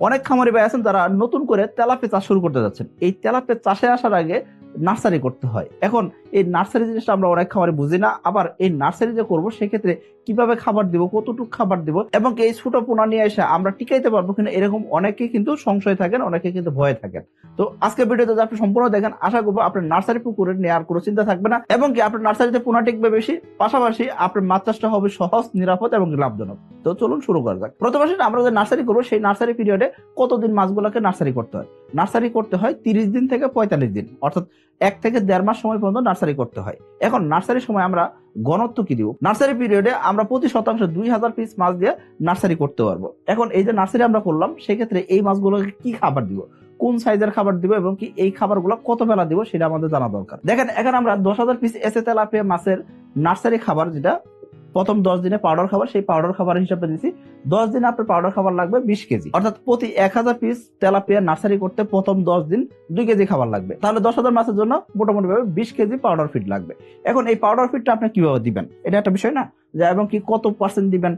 অনেক খামারি ভাই আছেন যারা নতুন করে তেলাপিয়া চাষ শুরু করতে যাচ্ছেন। এই তেলাপিয়া চাষে আসার আগে নার্সারি করতে হয়। এখন এই নার্সারি জিনিসটা আমরা অনেক খামারে বুঝি না। আবার এই নার্সারি যে করবো সেক্ষেত্রে কিভাবে খাবার দিব, কতটুকু খাবার দিব এবং এই ছোট পোনা নিয়ে এসে আমরা টিকাইতে পারবো কিনা, এরকম অনেকে কিন্তু সংশয় থাকেন, অনেকে কিন্তু ভয়ে থাকেন। তো আজকে ভিডিওতে আপনি সম্পূর্ণ দেখেন, আশা করবো আপনার নার্সারি পুকুরে নেওয়ার কোনো চিন্তা থাকবে না এবং কি আপনার নার্সারিতে পোনা টিকবে বেশি, পাশাপাশি আপনার মাছ চাষটা হবে সহজ, নিরাপদ এবং লাভজনক। তো চলুন শুরু করা যাক। প্রথমে আমরা যে নার্সারি করবো সেই নার্সারি পিরিয়ডে কতদিন মাছগুলোকে নার্সারি করতে হয়? নার্সারি করতে হয় 30 দিন থেকে 45 দিন, অর্থাৎ 1 থেকে 1.5 মাস সময় পর্যন্ত নার্সারি করতে হয়। এখন নার্সারির সময় আমরা ঘনত্ব কি দিব? নার্সারি পিরিয়ডে আমরা প্রতি শতাংশে 2000 পিস মাছ দিয়ে নার্সারি করতে পারবো। এখন এই যে নার্সারি আমরা করলাম, সেক্ষেত্রে এই মাছগুলোকে কি খাবার দিব, কোন সাইজের খাবার দিব এবং কি এই খাবারগুলো কত বেলা দিব সেটা আমাদের জানা দরকার। দেখেন এখানে আমরা 10,000 পিস এসে তেলাপিয়া মাছের নার্সারি খাবার, যেটা প্রথম 10 দিনে পাউডার খাবার, সেই পাউডার খাবার হিসাবে দিচ্ছি 10 দিনে আপনার পাউডার খাবার লাগবে 20 কেজি, অর্থাৎ প্রতি 1000 পিস তেলাপিয়া নার্সারি করতে প্রথম 10 দিন 2 কেজি খাবার লাগবে। তাহলে 10,000 মাছের জন্য মোটামুটি ভাবে 20 কেজি পাউডার ফিড লাগবে। এখন এই পাউডার ফিডটা আপনি কিভাবে দিবেন, এটা একটা বিষয় না, যে এবং কি কত পার্সেন্ট দিবেন,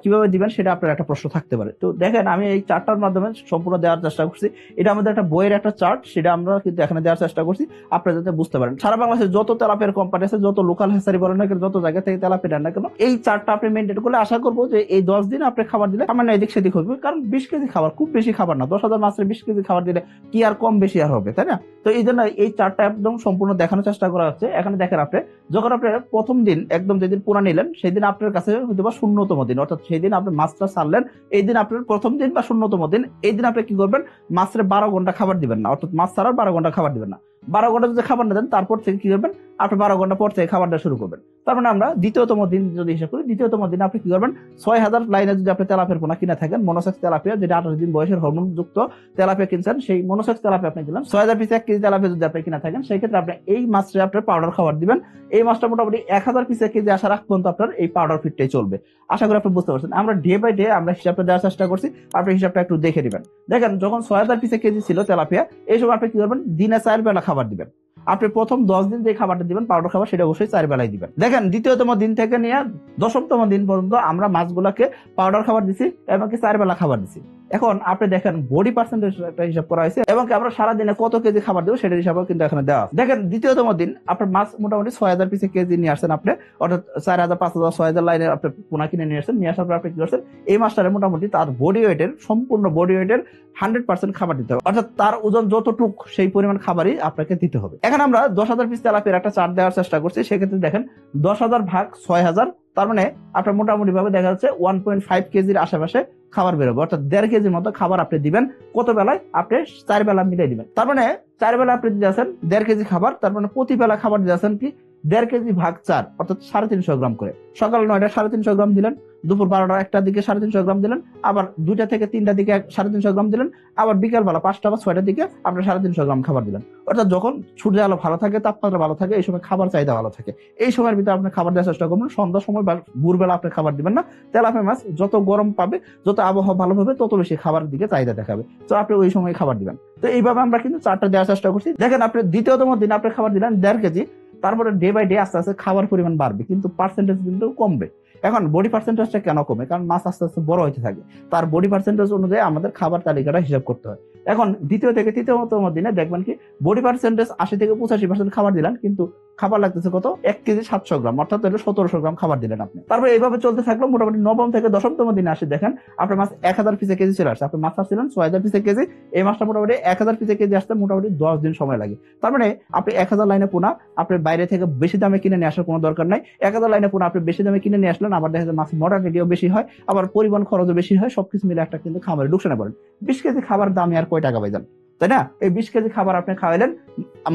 কিভাবে দিবেন সেটা আপনার একটা প্রশ্ন থাকতে পারে। তো দেখেন আমি এই চার্টটার মাধ্যমে সম্পূর্ণ দেওয়ার চেষ্টা করছি। এটা আমাদের একটা বইয়ের একটা চার্ট, সেটা আমরা কিন্তু এখানে দেওয়ার চেষ্টা করছি আপনারা যাতে বুঝতে পারেন। সারা বাংলাদেশে যত তেলাপিয়ার কোম্পানি আছে, যত লোকাল হ্যাচারি বলেন না কেন, যত জায়গা থেকে তেলাপিয়া নেন না কেন, এই চার্টটা আপনি মেনটেন করলে আশা করবো যে এই 10 দিন আপনি খাবার দিলে সামান্য এদিক সেদিক হবে। কারণ 20 কেজি খাবার খুব বেশি খাবার না, 10,000 মাছের 20 কেজি খাবার দিলে কি আর কম বেশি আর হবে, তাই না? তো এই জন্য এই চার্টটা একদম সম্পূর্ণ দেখানোর চেষ্টা করা হচ্ছে। এখানে দেখেন আপনি যখন আপনি প্রথম দিন একদম যেদিন পোনা নিলেন, সেই দিন আপনার কাছে হয়তো বা 0তম দিন, অর্থাৎ সেই দিন আপনি মাছটা ছাড়লেন, এই দিন আপনার প্রথম দিন বা 0তম দিন, এই দিন আপনি কি করবেন, মাছের 12 ঘন্টা খাবার দিবেন না, অর্থাৎ মাছ ছাড়ার 12 ঘন্টা খাবার দিবেন না। 12 ঘন্টা যদি খাবার না দেন, তারপর থেকে কি করবেন, আপনি 12 ঘন্টা পর থেকে খাবারটা শুরু করবেন। তার মানে আমরা দ্বিতীয়তম দিন যদি হিসাব করি, দ্বিতীয়তম দিন আপনি কি করবেন, 6000 লাইনে যদি আপনি তেলাপিয়ার পোনা কিনে থাকেন, মনোসেক্স তেলাপিয়া, যেটা 28 দিন বয়সের হরমোন যুক্ত তেলাপিয়া কিনছেন, সেই মনোসেক্স তেলাপিয়া আপনি দিলেন 6000 পিস 1 কেজি তেলাপিয়া যদি আপনি কিনা থাকেন, সেই ক্ষেত্রে আপনি এই মাছটা আপনার পাউডার খাবার দিবেন। এই মাছটা মোটামুটি 1000 পিস 1 কেজি আসার আগ পর্যন্ত আপনার এই পাউডার ফিডটাই চলবে। আশা করি আপনি বুঝতে পারছেন। আমরা ডে বাই ডে আমরা হিসাবটা দেওয়ার চেষ্টা করছি, আপনি হিসাবটা একটু দেখে দিবেন। দেখেন যখন 6000 পিস 1 কেজি ছিল তেলাপিয়া, এই সময় আপনি কি করবেন, দিনে 4 বেলা খাবার দিবেন। আপনি প্রথম 10 দিন যে খাবারটা দিবেন পাউডার খাবার, সেটা অবশ্যই 4 বেলায় দিবেন। দেখেন দ্বিতীয়তম দিন থেকে নিয়ে 10তম দিন পর্যন্ত আমরা মাছগুলোকে পাউডার খাবার দিছি এবং 4 বেলা খাবার দিছি। এখন আপনি দেখেন বডি পার্সেন্টেজ একটা হিসাব করা হয়েছে এবং আমরা সারাদিনে কত কেজি খাবার দেবো সেটার হিসাবও কিন্তু এখানে দেওয়া আছে। দেখেন দ্বিতীয়তম দিন আপনার মাছ মোটামুটি 6000 পিসে কেজি নিয়ে আসছেন আপনি, অর্থাৎ 4000 5000 6000 লাইনে আপনি পোনা কিনে নিয়ে আসছেন। নিয়ে আসার পর আপনি কি করছেন, এই মাছটারে মোটামুটি তার বডি ওয়েটের, সম্পূর্ণ বডি ওয়েটের 100% খাবার দিতে হবে, অর্থাৎ তার ওজন যতটুক সেই পরিমাণ খাবারই আপনাকে দিতে হবে। এখন আমরা 10,000 পিস তেলাপিয়ার একটা চার্ট দেওয়ার চেষ্টা করছি। সেক্ষেত্রে দেখেন 10,000 ভাগ 6000, তার মানে আপনার মোটামুটি ভাবে দেখা যাচ্ছে 1.5 কেজির আশেপাশে খাবার বেরোবে, অর্থাৎ 1.5 কেজির মতো খাবার আপনি দিবেন। কত বেলায়? আপনি 4 বেলা মিলাই দিবেন। তার মানে 4 বেলা আপনি দিয়ে আছেন 1.5 কেজি খাবার, তার মানে প্রতি বেলা খাবার দিয়ে আছেন কি 1.5 কেজি ভাগ 4, অর্থাৎ 350 গ্রাম করে। সকাল 9টা 350 গ্রাম দিলেন, দুপুর 12টা 1টার দিকে 350 গ্রাম দিলেন, আবার 2টা থেকে 3টার দিকে 350 গ্রাম দিলেন, আবার বিকাল বেলা 5টা বা 6টার দিকে আপনি 350 গ্রাম খাবার দিলেন। অর্থাৎ যখন সূর্যের আলো ভালো থাকে, তাপমাত্রা ভালো থাকে, এই সময় খাবার চাহিদা ভালো থাকে, এই সময়ের ভিতরে আপনি খাবার দেওয়ার চেষ্টা করবেন। সন্ধ্যার সময় বা ভোরবেলা আপনি খাবার দিবেন না। তেলাপিয়া মাছ যত গরম পাবে, যত আবহাওয়া ভালো হবে, তত বেশি খাবারের দিকে চাহিদা দেখাবে, তো আপনি ওই সময় খাবার দিবেন। তো এইভাবে আমরা কিন্তু চারটা দেওয়ার চেষ্টা করছি। দেখেন আপনি দ্বিতীয়তম দিন আপনি খাবার দিলেন 1.5 কেজি, তারপরে ডে বাই ডে আস্তে আস্তে খাবার পরিমাণ বাড়বে, কিন্তু পার্সেন্টেজ কিন্তু কমবে। এখন বডি পার্সেন্টেজটা কেন কমে? কারণ মাছ আস্তে আস্তে বড় হতে থাকে, তার বডি পার্সেন্টেজ অনুযায়ী আমাদের খাবার তালিকাটা হিসাব করতে হয়। এখন দ্বিতীয় থেকে তৃতীয়তম দিনে দেখবেন কি বডি পার্সেন্টেজ 80 থেকে 85% খাবার দিলেন, কিন্তু খাবার লাগতেছে কত, 1 কেজি 700 গ্রাম, অর্থাৎ 1700 গ্রাম খাবার দিলেন আপনি। তারপরে এইভাবে চলতে থাকলো মোটামুটি 9ম থেকে 10তম দিনে আসে দেখেন আপনার মাছ 1000 পিসে কেজি চলে আসছে। আপনি মাছ আসছিলেন 6000 পিসে কেজি, এই মাছটা মোটামুটি 1000 পিসে কেজি আসতে মোটামুটি 10 দিন সময় লাগে। তার মানে আপনি 1000 লাইনে পোনা আপনি বাইরে থেকে বেশি দামে কিনে নিয়ে আসার কোনো দরকার নাই। 1000 লাইনে পোনা আপনি বেশি দামে কিনে নিয়ে আসলেন, আবার দেখা যায় মাছ মর্টালিটিও বেশি হয়, আবার পরিবহন খরচও বেশি হয়, সবকিছু মিলে একটা কিন্তু খাবারে লোকসানে পড়েন। 20 কেজি খাবার দামে আর কয় টাকা পাইছেন, তাই না? এই 20 কেজি খাবার আপনি খাওয়াইলেন,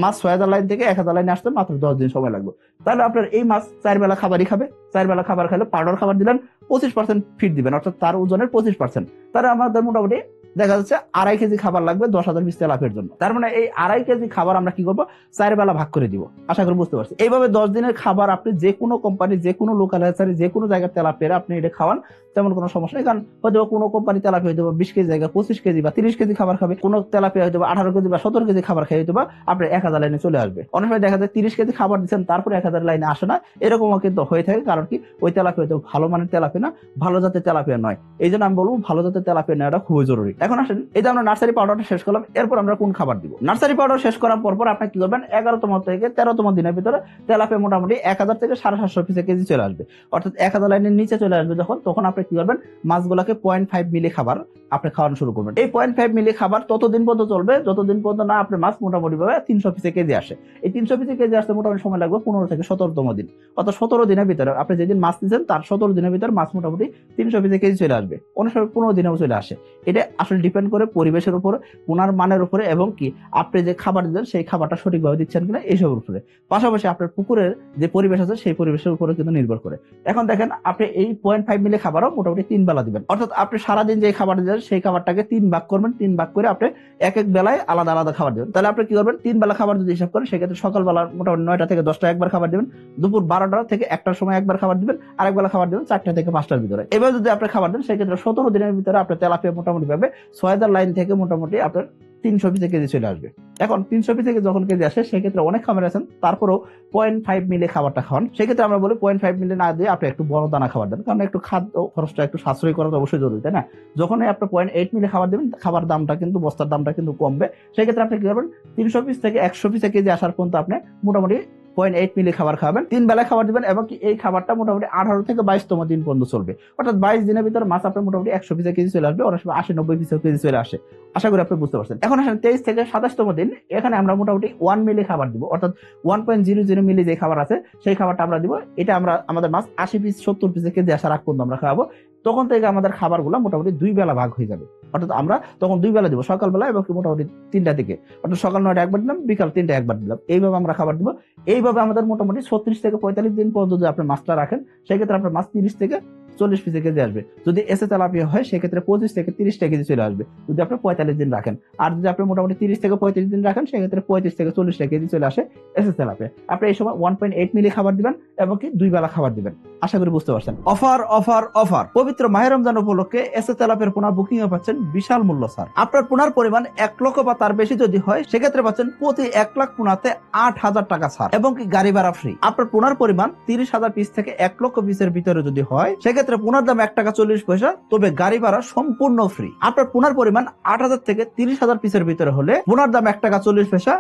মাছ 6000 লাইন থেকে 1000 লাইনে আসতে মাত্র 10 দিন সময় লাগবে। তাহলে আপনার এই মাছ 4 বেলা খাবারই খাবে। 4 বেলা খাবার খেলে পাউডার খাবার দিলেন, 25% ফিড দিবেন, অর্থাৎ তার ওজনের 25%। তাহলে আমাদের মোটামুটি দেখা যাচ্ছে 2.5 কেজি খাবার লাগবে 10,000 পিস তেলাপিয়ার জন্য। তার মানে এই 2.5 কেজি খাবার আমরা কি করবো, 4 বেলা ভাগ করে দিব। আশা করি বুঝতে পারছি। এইভাবে 10 দিনের খাবার আপনি যে কোনো কোম্পানি, যে কোনো লোকাল হ্যাচারি, যে কোনো জায়গার তেলাপিয়া আপনি এটা খাওয়ান, তেমন কোনো সমস্যা নেই। কারণ হয়তো কোনো কোম্পানি তেলাপিয়া হয়তো 20 কেজি জায়গায় 25 কেজি বা 30 কেজি খাবার খাবে, কোনো তেলাপিয়া হয়তো 18 কেজি বা 17 কেজি খাবার খাই, হয়তো বা আপনার 1000 লাইনে চলে আসবে। অনেক সময় দেখা যায় 30 কেজি খাবার দিচ্ছেন, তারপরে 1000 লাইনে আসে না, এরকমও কিন্তু হয়ে থাকে। কারণ কি ওই তেলাপিয়া হয়তো ভালো মানের তেলাপিয়া না, ভালো জাতের তেলাপিয়া নয়। এই জন্য আমি বলবো ভালো জাতের তেলাপিয়া নেওয়াটা খুবই জরুরি। এখন আসেন, এই যে আমরা নার্সারি পাউডারটা শেষ করলাম, এরপর আমরা কোন খাবার দিব? নার্সারি পাউডার শেষ করার পর আপনি কি করবেন, 11তম থেকে 13তম দিনের ভিতরে তেলাপিয়া মোটামুটি 1000 থেকে 750 পিসে কেজি চলে আসবে, অর্থাৎ 1000 লাইনের নিচে চলে আসবে যখন, তখন আপনি কি করবেন, মাছগুলোকে 0.5 মিলি খাবার আপনি খাওয়ানো শুরু করবেন। এই 0.5 মিলি খাবার ততদিন পর্যন্ত চলবে যতদিন পর্যন্ত না আপনার মাছ মোটামুটি ভাবে 300 পিসে কেজি আসে। এই 300 পিসে কেজি আসতে মোটামুটি সময় লাগবে 15 থেকে 17তম দিন, অর্থাৎ 17 দিনের ভিতরে আপনি যেদিন মাছ নিচ্ছেন তার 17 দিনের ভিতরে মাছ মোটামুটি 300 পিসে কেজি চলে আসবে, অনেক সময় 15 দিনেও চলে আসে। এটা আসলে ডিপেন্ড করে পরিবেশের উপর, পোনার মানের উপরে, এবং কি আপনি যে খাবার দিচ্ছেন সেই খাবারটা সঠিকভাবে দিচ্ছেন কিনা এইসবের উপরে, পাশাপাশি আপনার পুকুরের যে পরিবেশ আছে সেই পরিবেশের উপরে কিন্তু নির্ভর করে। এখন দেখেন, আপনি এই 0.5 মিলি খাবারও মোটামুটি 3 বেলা দিবেন, অর্থাৎ আপনি সারাদিন যে খাবার দিচ্ছেন সেই খাবারটাকে 3 ভাগ করবেন, 3 ভাগ করে আপনি এক এক বেলায় আলাদা আলাদা খাবার দিবেন। তাহলে আপনি কি করবেন, 3 বেলা খাবার যদি হিসাব করেন সেক্ষেত্রে সকালবেলা মোটামুটি 9টা থেকে 10টা একবার খাবার দিবেন, দুপুর 12টা থেকে 1টার সময় একবার খাবার দিবেন, আরেক বেলা খাবার দিবেন 4টা থেকে 5টার ভিতরে। এবার যদি আপনি খাবার দেন সেক্ষেত্রে 17 দিনের ভিতরে আপনার তেলাপিয়া মোটামুটি ভাবে 6000 লাইন থেকে মোটামুটি আপনার 300 পিসে কেজি চলে আসবে। এখন 300 পিসে যখন কেজি আসে সেক্ষেত্রে অনেক খাবার আছেন তারপরেও 0.5 মিলি খাবারটা খাওয়ান। সেক্ষেত্রে আমরা বলি 0.5 মিলি না দিয়ে আপনি একটু বড় দানা খাবার দেন, কারণ একটু খাদ্য খরচটা একটু সাশ্রয় করা তো অবশ্যই জরুরি, তাই না? যখনই আপনি 0.8 মিলি খাবার দেবেন, খাবার দামটা কিন্তু বস্তার দামটা কিন্তু কমবে। সেক্ষেত্রে আপনি কি করবেন, 300 পিস থেকে 100 পিসে কেজি আসার পর্যন্ত আপনি মোটামুটি 0.8 মিলি খাবার খাবেন, 3 বেলায় খাবার দিবেন, এবং এই খাবারটা মোটামুটি 18 থেকে 22তম দিন পর্যন্ত চলবে, অর্থাৎ 22 দিনের ভিতরে মাছ আপনার মোটামুটি 100 পিসে কেজি চলে আসবে, অনেক সময় 80-90 পিসে কেজি চলে আসে। আশা করি আপনি বুঝতে পারছেন। এখন আসেন 23 থেকে 27তম দিন, এখানে আমরা মোটামুটি 1 মিলি খাবার দিব, অর্থাৎ 1.00 মিলি যে খাবার আছে সেই খাবারটা আমরা দিব। এটা আমরা আমাদের মাছ 80 পিস 70 পিসে কেজি আসার আগ পর্যন্ত আমরা খাওয়াবো। তখন থেকে আমাদের খাবারগুলো মোটামুটি 2 বেলা ভাগ হয়ে যাবে, অর্থাৎ আমরা তখন 2 বেলা দিব, সকালবেলা এবং মোটামুটি 3টা থেকে, অর্থাৎ সকাল 9টা একবার দিলাম, বিকাল 3টা একবার দিলাম, এইভাবে আমরা খাবার দিব। এইভাবে আমাদের মোটামুটি 36 থেকে 45 দিন পর্যন্ত যদি আপনি মাছটা রাখেন সেক্ষেত্রে আপনার মাছ 30 থেকে 40 পিসে কেজি আসবে। যদি এসে তেলাপিয়া হয় সেক্ষেত্রে 25 থেকে 30টা কেজি চলে আসবে যদি আপনি 45 দিন রাখেন। আর যদি আপনি মোটামুটি 30 থেকে 35 দিন রাখেন সেক্ষেত্রে 35 থেকে 40টা কেজি চলে আসে এসে তেলাপিয়া। আপনি এই সময় 1.8 মিলি খাবার দিবেন এবং কি 2 বেলা খাবার দিবেন। আশা করি বুঝতে পারছেন। Offer offer offer! পবিত্র মাহে রমজান উপলক্ষে এসে তেলাপিয়ার পোনা বুকিং এ পাচ্ছেন বিশাল মূল্য ছাড়। আপনার পোনার পরিমাণ 1 লক্ষ বা তার বেশি যদি হয় সেক্ষেত্রে পাচ্ছেন প্রতি 1 লাখ পোনাতে 8000 টাকা ছাড় এবং কি গাড়ি ভাড়া ফ্রি। আপনার পোনার পরিমাণ 30,000 পিস থেকে 1 লক্ষ পিসের ভিতরে যদি হয় সেক্ষেত্রে পোনার দাম 1 টাকা 40 পয়সা, তবে গাড়ি ভাড়া সম্পূর্ণ ফ্রি। আপনার পোনার পরিমাণ 8000 থেকে 30,000 পিসের ভিতরে হলে পোনার দাম 1 টাকা 40 পয়সা,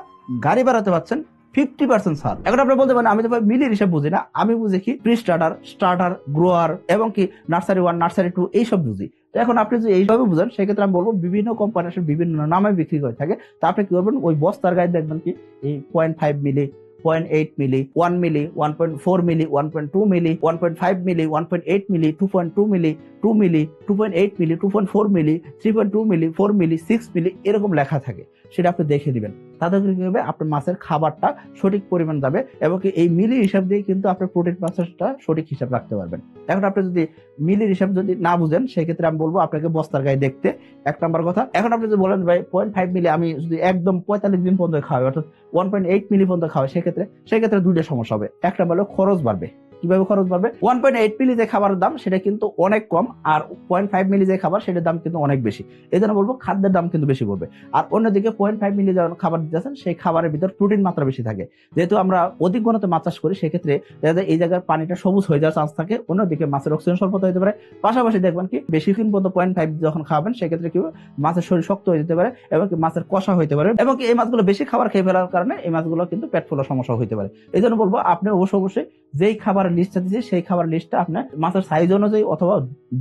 গাড়ি ভাড়াতে পাচ্ছেন 50% ছাড়। এখন আপনি বলতে পারেন আমি তো মিলির হিসাব বুঝি না, আমি বুঝি কি প্রি স্টার্টার, স্টার্টার, গ্রোয়ার এবং কি নার্সারি 1, নার্সারি 2 এইসব বুঝি। তো এখন আপনি যদি এইভাবে বুঝেন সেক্ষেত্রে আমি বলবো বিভিন্ন কোম্পানি বিভিন্ন নামে বিক্রি করে থাকে। তা আপনি কি করবেন, ওই বস্তার গায়ে দেখবেন কি এই 0.5 মিলি, 0.8 মিলি, 1 মিলি, 1.4 মিলি, 1.2 মিলি, 1.5 মিলি, 1.8 মিলি, 2.2 মিলি, 2 মিলি, 2.8 মিলি, 2.4 মিলি, 3.2 মিলি, 4 মিলি, 6 মিলি এরকম লেখা থাকে, সেটা আপনি দেখে দিবেন। তাতে কি হবে, আপনার মাছের খাবারটা সঠিক পরিমাণ যাবে এবং কি এই মিলির হিসাব দিয়ে কিন্তু আপনার প্রোটিন পার্সেন্টটা সঠিক হিসাব রাখতে পারবেন। এখন আপনি যদি মিলির হিসাব যদি না বুঝেন সেক্ষেত্রে আমি বলবো আপনাকে বস্তার গায়ে দেখতে, 1 নাম্বার কথা। এখন আপনি যদি বলেন ভাই 0.5 মিলি আমি যদি একদম 45 দিন পর্যন্ত খাওয়াই, অর্থাৎ 1.8 মিলি পর্যন্ত খাওয়াই, সেক্ষেত্রে দুইটা সমস্যা হবে। একটা হলো খরচ বাড়বে। কিভাবে খরচ বাড়বে? 1.8 মিলি যে খাবারের দাম সেটা কিন্তু অনেক কম, আর 0.5 মিলি যে খাবার সেটার দাম কিন্তু অনেক বেশি। এই জন্য বলবো খাদ্যের দাম কিন্তু বেশি পড়বে। আর অন্যদিকে 0.5 মিলি যখন খাবার দিতেছেন সেই খাবারের ভিতর প্রোটিন মাত্রা বেশি থাকে। যেহেতু আমরা অধিক ঘনত্বে মাছ চাষ করি সেক্ষেত্রে এই জায়গার পানিটা সবুজ হয়ে যাওয়ার চান্স থাকে, অন্যদিকে মাছের অক্সিজেন স্বল্পতা হতে পারে। পাশাপাশি দেখবেন কি বেশি দিন পর্যন্ত 0.5 যখন খাবেন সেক্ষেত্রে কি মাছের শরীর শক্ত হয়ে যেতে পারে এবং কি মাছের কষা হইতে পারে, এবং কি এই মাছগুলো বেশি খাবার খেয়ে ফেলার কারণে এই মাছগুলো কিন্তু পেট ফোলার সমস্যা হইতে পারে। এই জন্য বলবো আপনি অবশ্যই যেই খাবারের লিস্টটা দিয়েছে সেই খাবার লিস্টটা আপনার মাছের সাইজ অনুযায়ী অথবা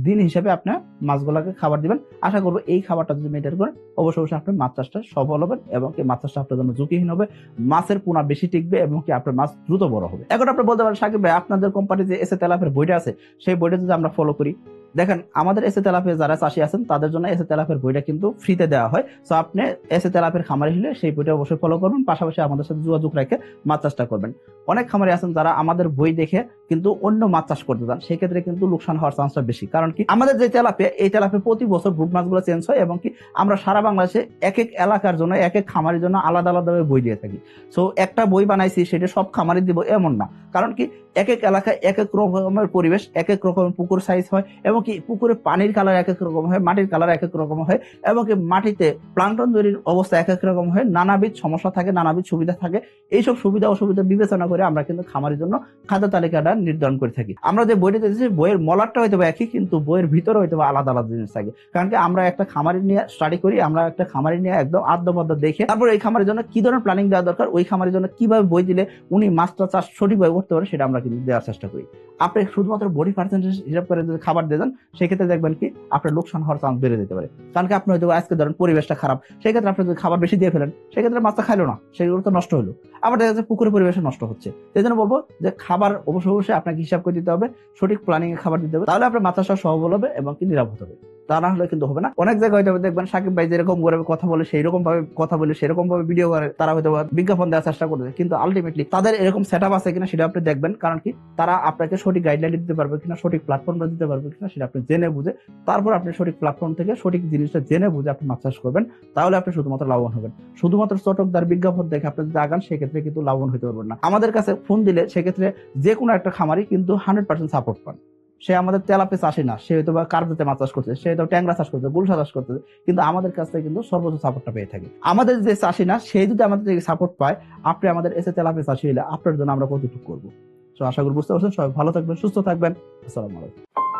দিন হিসেবে আপনার মাছগুলোকে খাবার দিবেন। আশা করবো এই খাবারটা যদি মেনটেন করেন অবশ্যই আপনি মাছ চাষটা সফল হবেন এবং কি মাছ চাষটা আপনার জন্য ঝুঁকিহীন হবে, মাছের পোনা বেশি টিকবে এবং কি আপনার মাছ দ্রুত বড় হবে। এখন আপনি বলতে পারেন সাকিব ভাই আপনাদের কোম্পানি যে এসে তেলাপের বইটা আছে সেই বইটা যদি আমরা ফলো করি, দেখেন আমাদের এসে তেলাপিয়া যারা চাষি আছেন তাদের জন্য এসে তেলাপিয়ার বইটা কিন্তু ফ্রিতে দেওয়া হয়। তো আপনি এসে তেলাপিয়ার খামারি হলে সেই বইটা অবশ্যই ফলো করবেন, পাশাপাশি আমাদের সাথে যোগাযোগ রেখে মাছ চাষটা করবেন। অনেক খামারি আছেন যারা আমাদের বই দেখে কিন্তু অন্য মাছ চাষ করতে চান, সেই ক্ষেত্রে কিন্তু লোকসান হওয়ার চান্সটা বেশি। কারণ কি আমাদের যে তেলাপিয়া এই তেলাপিয়া প্রতি বছর ব্রুড মাছগুলো চেঞ্জ হয় এবং কি আমরা সারা বাংলাদেশে এক এক এলাকার জন্য এক এক খামারির জন্য আলাদা আলাদাভাবে বই দিয়ে থাকি। সো একটা বই বানাইছি সেটা সব খামারি দিব এমন না, কারণ কি এক এক এলাকায় এক এক রকমের পরিবেশ, এক এক রকমের পুকুর সাইজ হয় এবং কি পুকুরে পানির কালার এক এক রকম হয়, মাটির কালার এক এক রকম হয় এবং কি মাটিতে প্লাঙ্কটন তৈরির অবস্থা এক এক রকম হয়, নানাবিধ সমস্যা থাকে, নানাবিধ সুবিধা থাকে। এইসব সুবিধা অসুবিধা বিবেচনা করে আমরা কিন্তু খামারের জন্য খাদ্য তালিকাটা নির্ধারণ করে থাকি। আমরা যে বইটা দিয়েছি বইয়ের মলারটা হয়তো একই, কিন্তু কিন্তু বইয়ের ভিতরে হয়তো আলাদা আলাদা জিনিস থাকে। কারণ কি আমরা একটা খামারি নিয়ে স্টাডি করি, আমরা একটা খামারি নিয়ে একদম আদ্যপাদ্য দেখে তারপর এই খামারের জন্য কি ধরনের প্ল্যানিং দেওয়া দরকার, ওই খামারের জন্য কিভাবে বই দিলে উনি মাছটা চাষ সঠিকভাবে করতে পারে সেটা আমরা কিন্তু দেওয়ার চেষ্টা করি। আপনি শুধুমাত্র বডি পার্সেন্টেজ হিসাব করে যদি খাবার দিয়ে দেন, সেক্ষেত্রে দেখবেন কি আপনার লোকসান হওয়ার চান্স বেড়ে যেতে পারে। কারণ কি আপনি হয়তো আজকে ধরেন পরিবেশটা খারাপ, সেক্ষেত্রে আপনি যদি খাবার বেশি দিয়ে ফেলেন, সেক্ষেত্রে মাছটা খাইলো না, সেগুলো তো নষ্ট হলো। আবার দেখা যাচ্ছে পুকুরের পরিবেশে নষ্ট হচ্ছে। এই জন্য বলবো যে খাবার অবশ্যই আপনাকে হিসাব করে দিতে হবে, সঠিক প্ল্যানিং এ খাবার দিতে হবে, তাহলে আপনার মাছ চাষ সহজ হবে এবং কি নিরাপদ হবে। তা না হলে কিন্তু হবে না। অনেক জায়গায় হয়তো দেখবেন সাকিব ভাই যেরকম করে কথা বলে, সেই রকম ভাবে কথা বলে, সেরকম ভাবে ভিডিও করে, তারা হয়তো বিজ্ঞাপন দেওয়ার চেষ্টা করছে, কিন্তু আলটিমেটলি তাদের এরকম সেটআপ আছে কিনা সেটা আপনি দেখবেন। কারণ কি তারা আপনাকে সঠিক গাইডলাইন দিতে পারবে কিনা, সঠিক প্ল্যাটফর্মটা দিতে পারবে কিনা, সেটা আপনি জেনে বুঝে তারপর আপনি সঠিক প্ল্যাটফর্ম থেকে সঠিক জিনিসটা জেনে বুঝে আপনি মাছ চাষ করবেন, তাহলে আপনি শুধুমাত্র লাভবান হবেন। শুধুমাত্র চটকদার বিজ্ঞাপন দেখে আপনি যদি আগান, সেক্ষেত্রে কিন্তু লাভবান হতে পারবেন না। আমাদের কাছে ফোন দিলে সেক্ষেত্রে যে কোনো একটা খামারি কিন্তু 100% সাপোর্ট পান। সে আমাদের তেলাপে চাষি না, সে হয়তো বা কার্পেতে মাছ চাষ করছে, সে হয়তো ট্যাংরা চাষ করছে, গুলশা চাষ করছে, কিন্তু আমাদের কাছ থেকে কিন্তু সর্বোচ্চ সাপোর্টটা পেয়ে থাকে। আমাদের যে চাষি না, সে যদি আমাদের থেকে সাপোর্ট পায়, আপনি আমাদের এসে তেলাপে চাষি হলে আপনার জন্য আমরা কতটুকু করবো। তো আশা করি বুঝতে পারছেন। সবাই ভালো থাকবেন, সুস্থ থাকবেন। আসসালামু আলাইকুম।